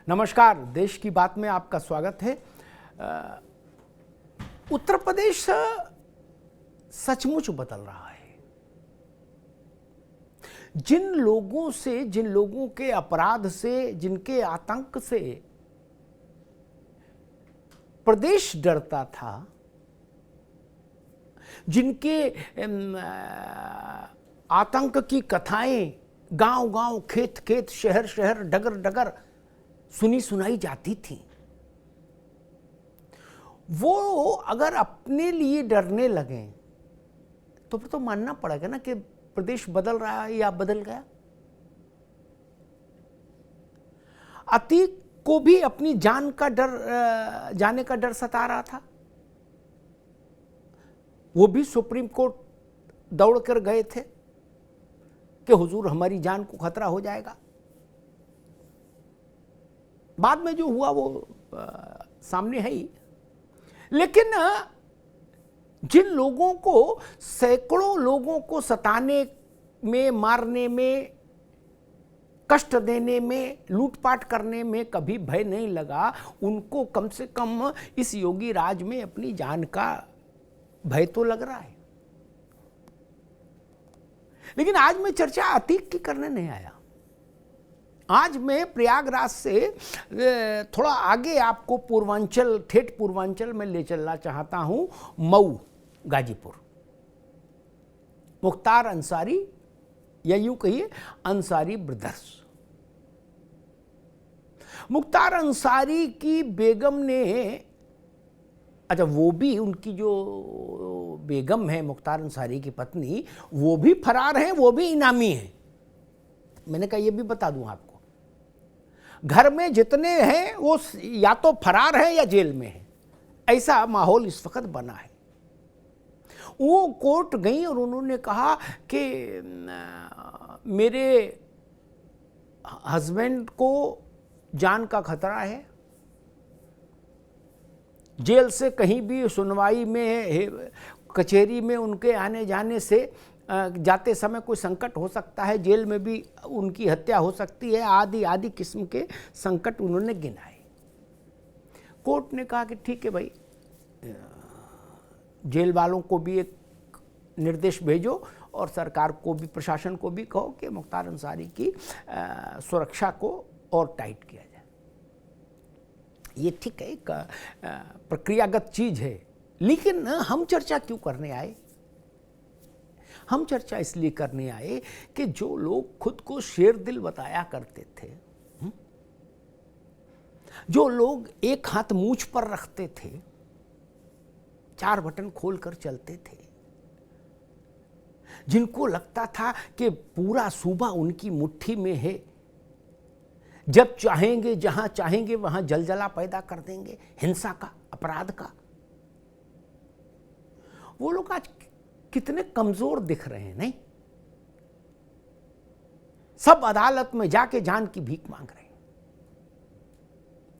नमस्कार, देश की बात में आपका स्वागत है। उत्तर प्रदेश सचमुच बदल रहा है। जिन लोगों से, जिन लोगों के अपराध से, जिनके आतंक से प्रदेश डरता था, जिनके आतंक की कथाएं गांव-गांव, खेत-खेत, शहर-शहर, डगर-डगर सुनी सुनाई जाती थी, वो अगर अपने लिए डरने लगे तो फिर तो मानना पड़ेगा ना कि प्रदेश बदल रहा है या बदल गया। अतीक को भी अपनी जान का डर, जाने का डर सता रहा था। वो भी सुप्रीम कोर्ट दौड़ कर गए थे कि हुजूर हमारी जान को खतरा हो जाएगा। बाद में जो हुआ वो सामने है ही। लेकिन जिन लोगों को, सैकड़ों लोगों को सताने में, मारने में, कष्ट देने में, लूटपाट करने में कभी भय नहीं लगा, उनको कम से कम इस योगी राज में अपनी जान का भय तो लग रहा है। लेकिन आज मैं चर्चा अतीक की करने नहीं आया। आज मैं प्रयागराज से थोड़ा आगे आपको पूर्वांचल, ठेठ पूर्वांचल में ले चलना चाहता हूं, मऊ, गाजीपुर। मुख्तार अंसारी, या यूं कहिए अंसारी ब्रदर्स। मुख्तार अंसारी की बेगम ने, अच्छा वो भी, उनकी जो बेगम है मुख्तार अंसारी की पत्नी, वो भी फरार है, वो भी इनामी है। मैंने कहा ये भी बता दूं आपको, घर में जितने हैं वो या तो फरार हैं या जेल में हैं। ऐसा माहौल इस वक्त बना है। वो कोर्ट गई और उन्होंने कहा कि मेरे हस्बैंड को जान का खतरा है, जेल से कहीं भी सुनवाई में, कचहरी में उनके आने जाने से, जाते समय कोई संकट हो सकता है, जेल में भी उनकी हत्या हो सकती है, आदि आदि किस्म के संकट उन्होंने गिनाए। कोर्ट ने कहा कि ठीक है भाई, जेल वालों को भी एक निर्देश भेजो और सरकार को भी, प्रशासन को भी कहो कि मुख्तार अंसारी की सुरक्षा को और टाइट किया जाए। ये ठीक है, एक प्रक्रियागत चीज है। लेकिन हम चर्चा क्यों करने आए? हम चर्चा इसलिए करने आए कि जो लोग खुद को शेर दिल बताया करते थे, जो लोग एक हाथ मूंछ पर रखते थे, 4 बटन खोलकर चलते थे, जिनको लगता था कि पूरा सूबा उनकी मुट्ठी में है, जब चाहेंगे, जहां चाहेंगे वहां जलजला पैदा कर देंगे, हिंसा का, अपराध का, वो लोग आज कितने कमजोर दिख रहे हैं। नहीं, सब अदालत में जाके जान की भीख मांग रहे हैं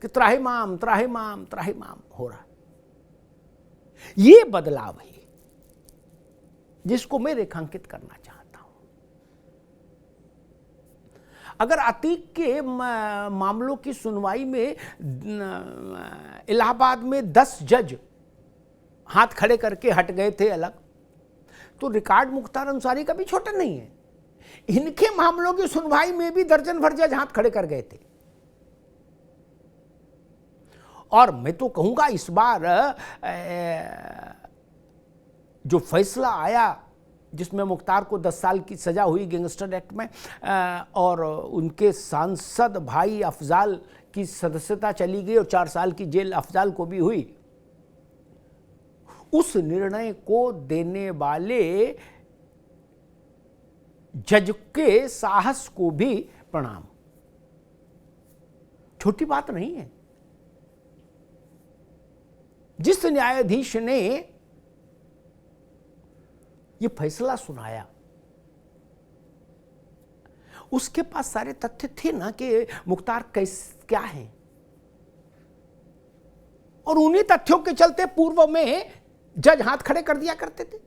कि त्राहिमाम त्राहिमाम त्राहिमाम हो रहा। ये बदलाव है जिसको मैं रेखांकित करना चाहता हूं। अगर अतीक के मामलों की सुनवाई में इलाहाबाद में 10 जज हाथ खड़े करके हट गए थे अलग, तो रिकॉर्ड मुख्तार अंसारी का भी छोटा नहीं है। इनके मामलों की सुनवाई में भी दर्जन भर जज हाथ खड़े कर गए थे। और मैं तो कहूंगा इस बार जो फैसला आया, जिसमें मुख्तार को 10 साल की सजा हुई गैंगस्टर एक्ट में, और उनके सांसद भाई अफजाल की सदस्यता चली गई और 4 साल की जेल अफजाल को भी हुई, उस निर्णय को देने वाले जज के साहस को भी प्रणाम। छोटी बात नहीं है। जिस न्यायाधीश ने यह फैसला सुनाया, उसके पास सारे तथ्य थे ना कि मुख्तार क्या है, और उन्हीं तथ्यों के चलते पूर्व में जज हाथ खड़े कर दिया करते थे।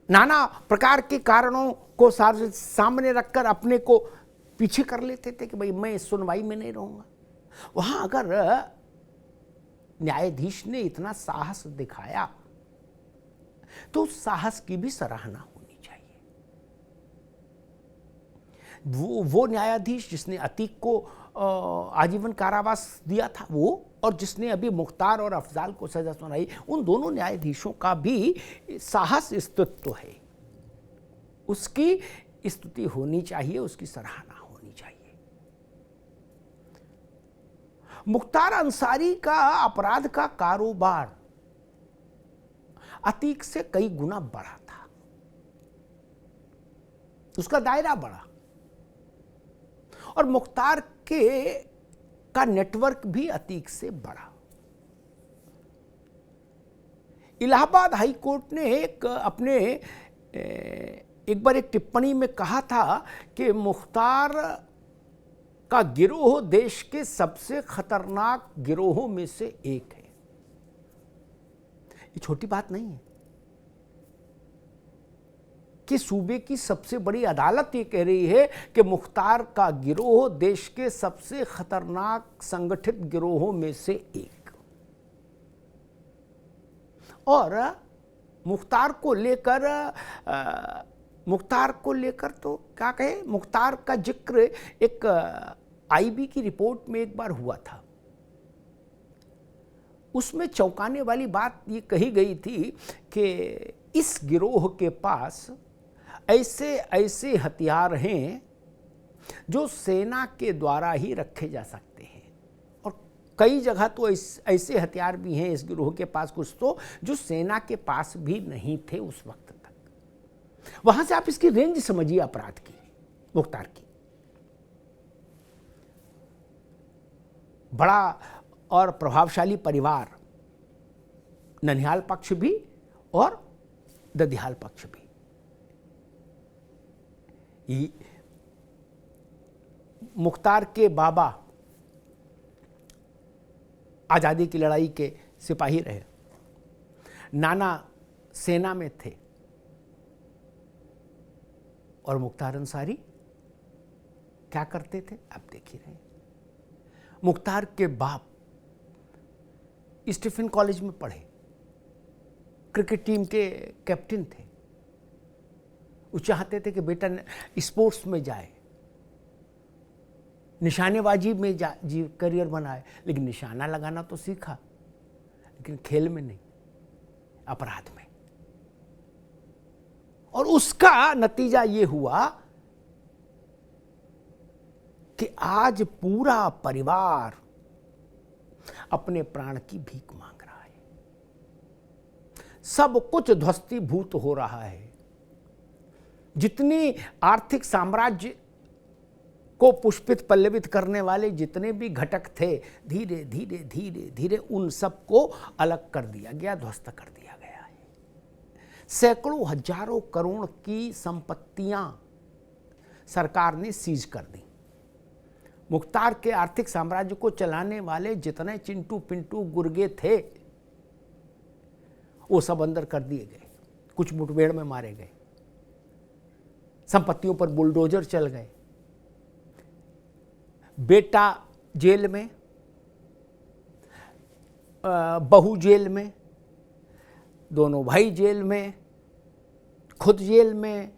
नाना प्रकार के कारणों को सामने रखकर अपने को पीछे कर लेते थे कि भाई मैं इस सुनवाई में नहीं रहूंगा। वहां अगर न्यायाधीश ने इतना साहस दिखाया तो उस साहस की भी सराहना होनी चाहिए। वो न्यायाधीश जिसने अतीक को आजीवन कारावास दिया था वो, और जिसने अभी मुख्तार और अफजाल को सजा सुनाई, उन दोनों न्यायाधीशों का भी साहस स्तुत्व है, उसकी स्तुति होनी चाहिए, उसकी सराहना होनी चाहिए। मुख्तार अंसारी का अपराध का कारोबार अतीक से कई गुना बड़ा था, उसका दायरा बड़ा, और मुख्तार का नेटवर्क भी अतीक से बड़ा। इलाहाबाद हाई कोर्ट ने एक बार एक टिप्पणी में कहा था कि मुख्तार का गिरोह देश के सबसे खतरनाक गिरोहों में से एक है। ये छोटी बात नहीं है कि सूबे की सबसे बड़ी अदालत ये कह रही है कि मुख्तार का गिरोह देश के सबसे खतरनाक संगठित गिरोहों में से एक। और मुख्तार को लेकर तो क्या कहे, मुख्तार का जिक्र एक आईबी की रिपोर्ट में एक बार हुआ था। उसमें चौंकाने वाली बात ये कही गई थी कि इस गिरोह के पास ऐसे हथियार हैं जो सेना के द्वारा ही रखे जा सकते हैं, और कई जगह तो ऐसे हथियार भी हैं इस गिरोह के पास कुछ तो जो सेना के पास भी नहीं थे उस वक्त तक। वहां से आप इसकी रेंज समझिए अपराध की, मुख्तार की। बड़ा और प्रभावशाली परिवार, ननिहाल पक्ष भी और ददिहाल पक्ष भी। मुख्तार के बाबा आजादी की लड़ाई के सिपाही रहे, नाना सेना में थे, और मुख्तार अंसारी क्या करते थे आप देख ही रहे हैं। मुख्तार के बाप स्टीफन कॉलेज में पढ़े, क्रिकेट टीम के कैप्टन थे। वो चाहते थे कि बेटा स्पोर्ट्स में जाए, निशानेबाजी में करियर बनाए, लेकिन निशाना लगाना तो सीखा, लेकिन खेल में नहीं, अपराध में। और उसका नतीजा ये हुआ कि आज पूरा परिवार अपने प्राण की भीख मांग रहा है, सब कुछ ध्वस्तीभूत हो रहा है। जितनी आर्थिक साम्राज्य को पुष्पित पल्लवित करने वाले जितने भी घटक थे, धीरे धीरे धीरे धीरे उन सबको अलग कर दिया गया, ध्वस्त कर दिया गया है। सैकड़ों हजारों करोड़ की संपत्तियां सरकार ने सीज कर दी। मुख्तार के आर्थिक साम्राज्य को चलाने वाले जितने चिंटू पिंटू गुर्गे थे वो सब अंदर कर दिए गए, कुछ मुठभेड़ में मारे गए, संपत्तियों पर बुलडोजर चल गए। बेटा जेल में, बहू जेल में, दोनों भाई जेल में, खुद जेल में,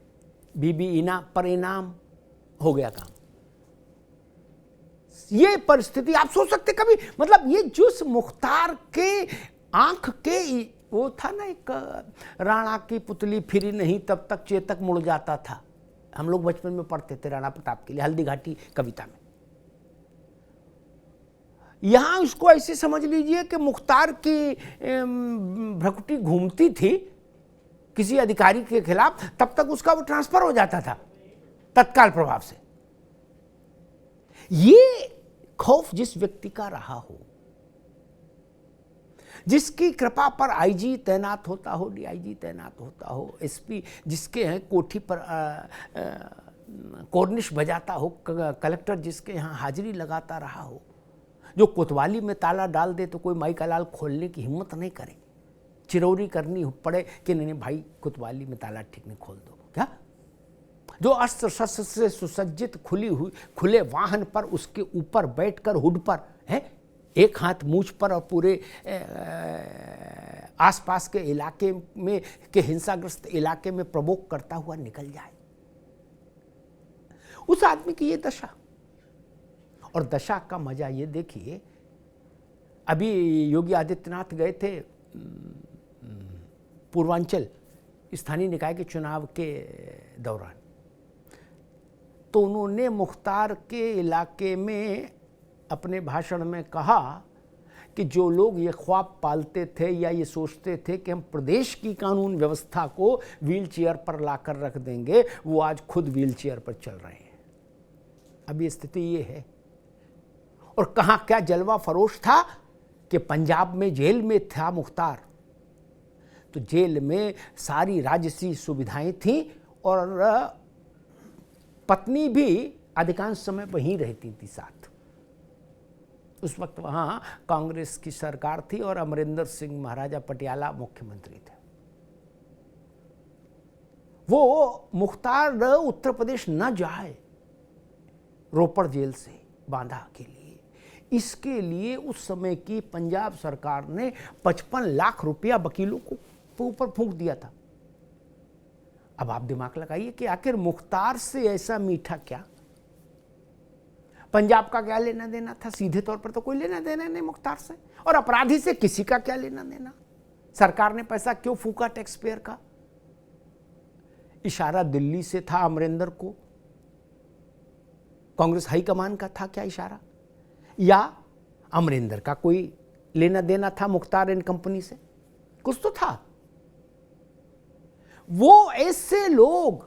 बीबी पर इनाम, हो गया काम। ये परिस्थिति आप सोच सकते कभी, मतलब ये जिस मुख्तार के आंख के, वो था ना एक राणा की पुतली फिरी नहीं तब तक चेतक मुड़ जाता था, हम लोग बचपन में पढ़ते थे राणा प्रताप के लिए हल्दी घाटी कविता में। यहां इसको ऐसे समझ लीजिए कि मुख्तार की भ्रकुटी घूमती थी किसी अधिकारी के खिलाफ, तब तक उसका वो ट्रांसफर हो जाता था तत्काल प्रभाव से। ये खौफ जिस व्यक्ति का रहा हो, जिसकी कृपा पर आईजी तैनात होता हो, डीआईजी तैनात होता हो, एसपी जिसके हैं कोठी पर कॉर्निश बजाता हो, कलेक्टर जिसके यहाँ हाजिरी लगाता रहा हो, जो कोतवाली में ताला डाल दे तो कोई माई का लाल खोलने की हिम्मत नहीं करे, चिरौरी करनी पड़े कि नहीं भाई कोतवाली में ताला ठीक नहीं खोल दो, क्या जो अस्त्र शस्त्र से सुसज्जित खुले वाहन पर उसके ऊपर बैठकर हुड पर है, एक हाथ मूंछ पर और पूरे आसपास के इलाके में के हिंसाग्रस्त इलाके में प्रवोक करता हुआ निकल जाए। उस आदमी की ये दशा, और दशा का मजा ये देखिए, अभी योगी आदित्यनाथ गए थे पूर्वांचल स्थानीय निकाय के चुनाव के दौरान, तो उन्होंने मुख्तार के इलाके में अपने भाषण में कहा कि जो लोग ये ख्वाब पालते थे या ये सोचते थे कि हम प्रदेश की कानून व्यवस्था को व्हील चेयर पर लाकर रख देंगे, वो आज खुद व्हील चेयर पर चल रहे हैं। अभी स्थिति ये है। और कहाँ क्या जलवा फरोश था कि पंजाब में जेल में था मुख्तार, तो जेल में सारी राजसी सुविधाएं थीं और पत्नी भी अधिकांश समय वहीं रहती थी साथ। उस वक्त वहाँ कांग्रेस की सरकार थी और अमरिंदर सिंह महाराजा पटियाला मुख्यमंत्री थे। वो मुख्तार उत्तर प्रदेश न जाए रोपड़ जेल से बांदा के लिए, इसके लिए उस समय की पंजाब सरकार ने 55 लाख रुपया वकीलों को ऊपर फूंक दिया था। अब आप दिमाग लगाइए कि आखिर मुख्तार से ऐसा मीठा क्या, पंजाब का क्या लेना देना था? सीधे तौर पर तो कोई लेना देना नहीं मुख्तार से, और अपराधी से किसी का क्या लेना देना? सरकार ने पैसा क्यों फूका टैक्स पेयर का? इशारा दिल्ली से था अमरिंदर को, कांग्रेस हाईकमान का था क्या इशारा, या अमरिंदर का कोई लेना देना था मुख्तार एंड कंपनी से? कुछ तो था। वो ऐसे लोग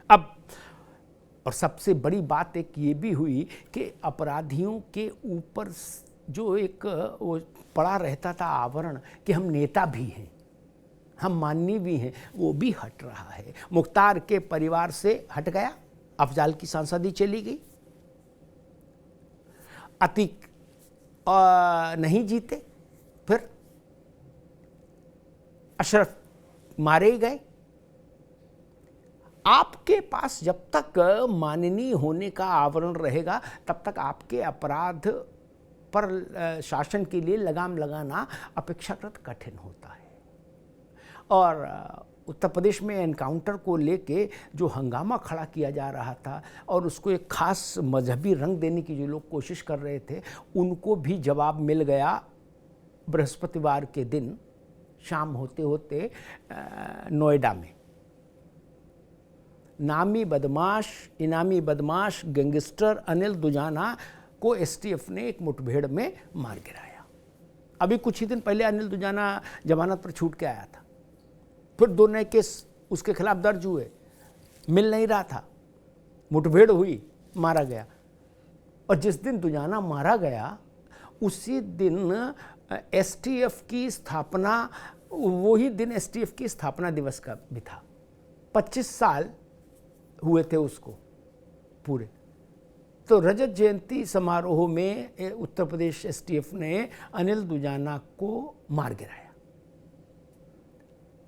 अब, और सबसे बड़ी बात एक ये भी हुई कि अपराधियों के ऊपर जो एक वो पड़ा रहता था आवरण कि हम नेता भी हैं, हम माननीय भी हैं, वो भी हट रहा है। मुख्तार के परिवार से हट गया, अफजाल की सांसदी चली गई, अतीक नहीं जीते, फिर अशरफ मारे गए। आपके पास जब तक माननीय होने का आवरण रहेगा तब तक आपके अपराध पर शासन के लिए लगाम लगाना अपेक्षाकृत कठिन होता है। और उत्तर प्रदेश में एनकाउंटर को लेके जो हंगामा खड़ा किया जा रहा था और उसको एक खास मजहबी रंग देने की जो लोग कोशिश कर रहे थे, उनको भी जवाब मिल गया बृहस्पतिवार के दिन शाम होते होते नोएडा में। इनामी बदमाश गैंगस्टर अनिल दुजाना को एसटीएफ ने एक मुठभेड़ में मार गिराया। अभी कुछ ही दिन पहले अनिल दुजाना जमानत पर छूट के आया था, फिर 2 नए केस उसके खिलाफ दर्ज हुए, मिल नहीं रहा था, मुठभेड़ हुई, मारा गया। और जिस दिन दुजाना मारा गया उसी दिन एसटीएफ की स्थापना, वही दिन एसटीएफ की स्थापना दिवस का भी था। 25 साल हुए थे उसको पूरे। तो रजत जयंती समारोह में उत्तर प्रदेश एसटीएफ ने अनिल दुजाना को मार गिराया।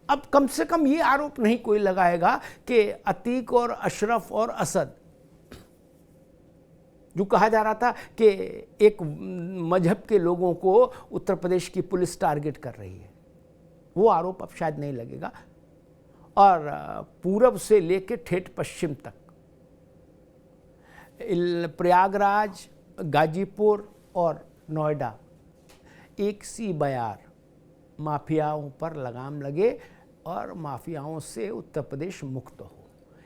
अब कम से कम ये आरोप नहीं कोई लगाएगा कि अतीक और अशरफ और असद, जो कहा जा रहा था कि एक मजहब के लोगों को उत्तर प्रदेश की पुलिस टारगेट कर रही है, वो आरोप अब शायद नहीं लगेगा। और पूरब से लेकर ठेठ पश्चिम तक, प्रयागराज, गाजीपुर और नोएडा, एक सी बयार माफियाओं पर लगाम लगे और माफियाओं से उत्तर प्रदेश मुक्त हो।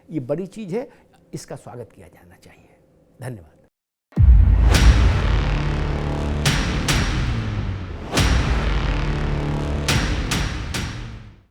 ये बड़ी चीज़ है, इसका स्वागत किया जाना चाहिए। धन्यवाद।